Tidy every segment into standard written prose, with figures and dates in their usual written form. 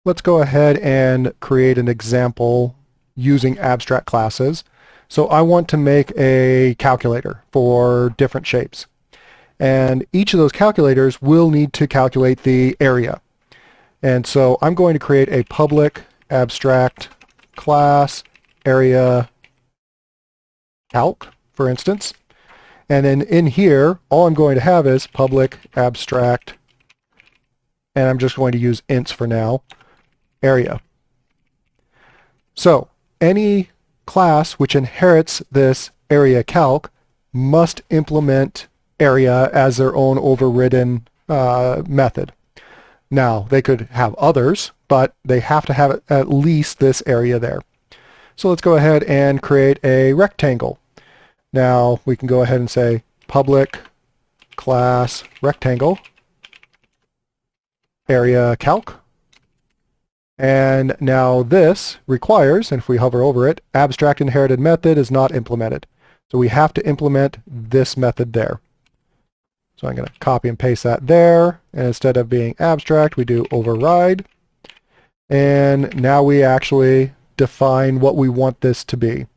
Let's go ahead and create an example using abstract classes. So I want to make a calculator for different shapes. And each of those calculators will need to calculate the area. And so I'm going to create a public abstract class area calc, for instance. And then in here, all I'm going to have is public abstract, and I'm just going to use ints for now, area. So any class which inherits this area calc must implement area as their own overridden method. Now, they could have others, but they have to have at least this area there. So let's go ahead and create a rectangle. Now, we can go ahead and say public class rectangle area calc. And now this requires, and if we hover over it, abstract inherited method is not implemented. So we have to implement this method there. So I'm going to copy and paste that there. And instead of being abstract, we do override. And now we actually define what we want this to be.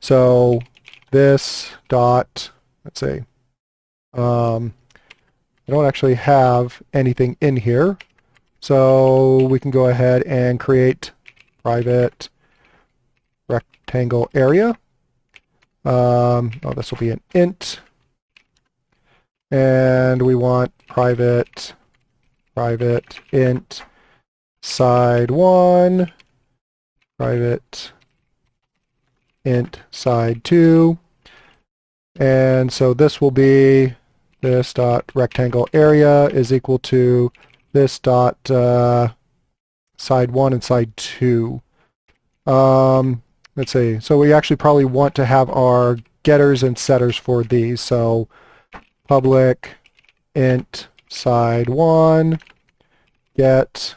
So this dot, let's see, I don't actually have anything in here. So we can go ahead and create private rectangle area. This will be an int. And we want private int side 1, private int side 2. And so this will be this dot rectangle area is equal to this dot side 1 and side 2. Let's see. So we actually probably want to have our getters and setters for these. So public int side 1 get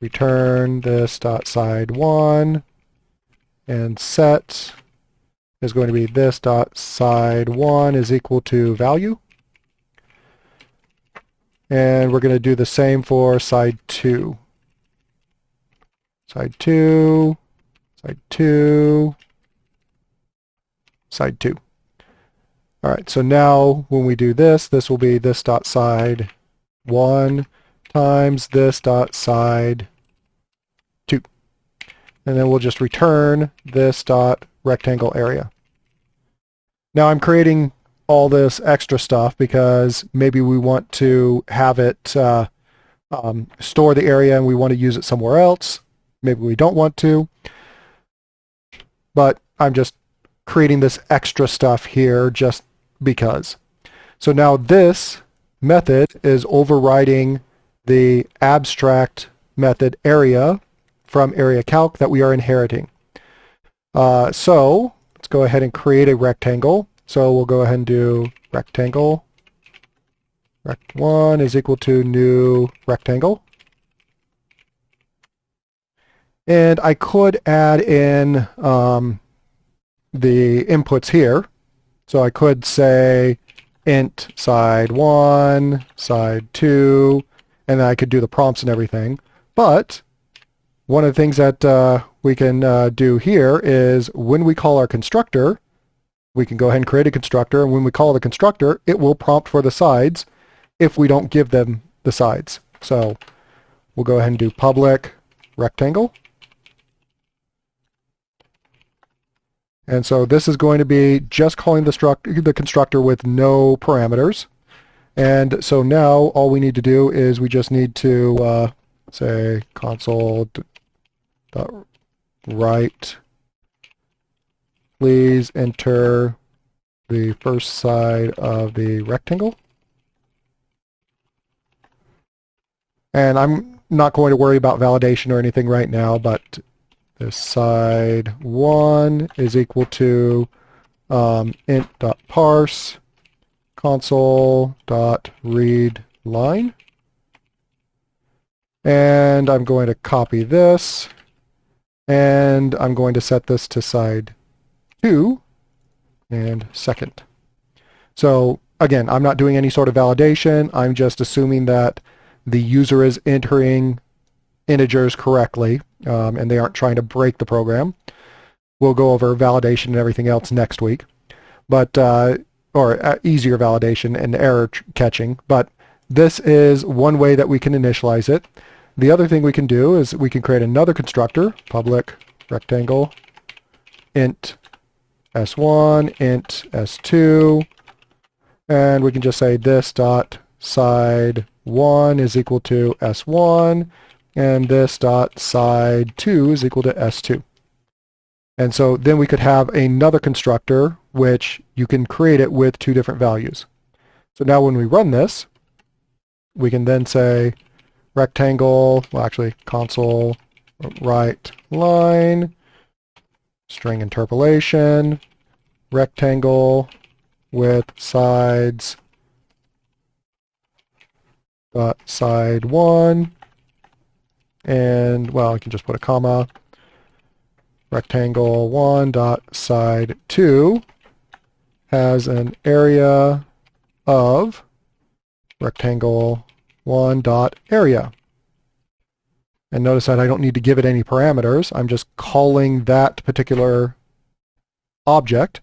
return this dot side 1, and set is going to be this dot side 1 is equal to value. And we're going to do the same for side 2. Side 2, side 2, side 2. All right, so now when we do this, this will be this dot side 1 times this dot side 2. And then we'll just return this dot rectangle area. Now I'm creating all this extra stuff because maybe we want to have it store the area and we want to use it somewhere else. Maybe we don't want to. But I'm just creating this extra stuff here just because. So now this method is overriding the abstract method area from area calc that we are inheriting. So let's go ahead and create a rectangle. So we'll go ahead and do rectangle. Rect1 is equal to new rectangle. And I could add in the inputs here. So I could say int side 1, side 2, and then I could do the prompts and everything. But one of the things that we can do here is when we call our constructor, we can go ahead and create a constructor, and when we call the constructor, it will prompt for the sides if we don't give them the sides. So we'll go ahead and do public rectangle. And so this is going to be just calling the constructor with no parameters. And so now all we need to do is we just need to say console.write. Please enter the first side of the rectangle. And I'm not going to worry about validation or anything right now, but this side 1 is equal to int.parse console.readLine. And I'm going to copy this, and I'm going to set this to side 2 and second. So again, I'm not doing any sort of validation. I'm just assuming that the user is entering integers correctly, and they aren't trying to break the program. We'll go over validation and everything else next week, but or easier validation and error catching. But this is one way that we can initialize it. The other thing we can do is we can create another constructor, public rectangle int s1, int s2, and we can just say this dot side 1 is equal to s1, and this dot side 2 is equal to s2. And so then we could have another constructor which you can create it with two different values. So now when we run this, we can then say rectangle, well actually console right line, string interpolation, rectangle with sides dot side 1, and well I can just put a comma, rectangle 1 dot side 2 has an area of rectangle 1 dot area. And notice that I don't need to give it any parameters. I'm just calling that particular object,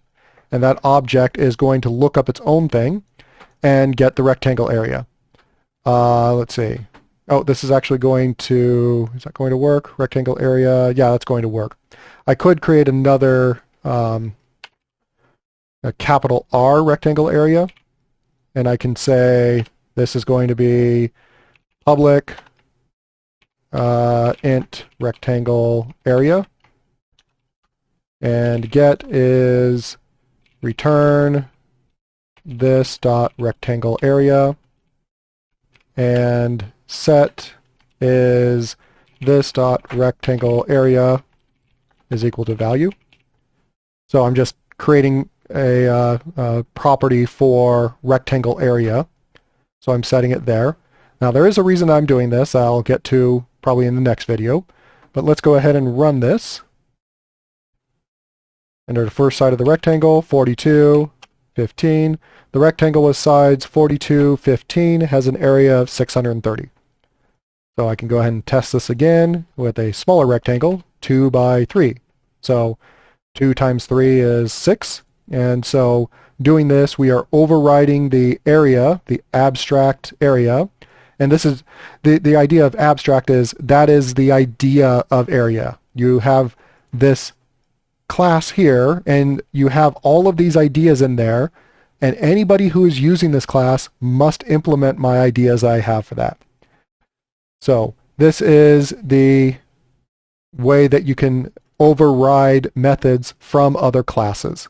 and that object is going to look up its own thing and get the rectangle area. Let's see. Oh, this is actually going to, is that going to work? Rectangle area, yeah, that's going to work. I could create another a capital R rectangle area, and I can say this is going to be public int rectangle area, and get is return this dot rectangle area, and set is this dot rectangle area is equal to value. So I'm just creating a property for rectangle area, so I'm setting it there. Now there is a reason I'm doing this I'll get to probably in the next video, but let's go ahead and run this. Enter the first side of the rectangle, 42, 15. The rectangle with sides 42, 15 has an area of 630. So I can go ahead and test this again with a smaller rectangle, 2 by 3. So 2 times 3 is 6. And so doing this, we are overriding the area, the abstract area. And this is the idea of abstract is that is the idea of area. You have this class here, and you have all of these ideas in there, and anybody who is using this class must implement my ideas I have for that. So this is the way that you can override methods from other classes.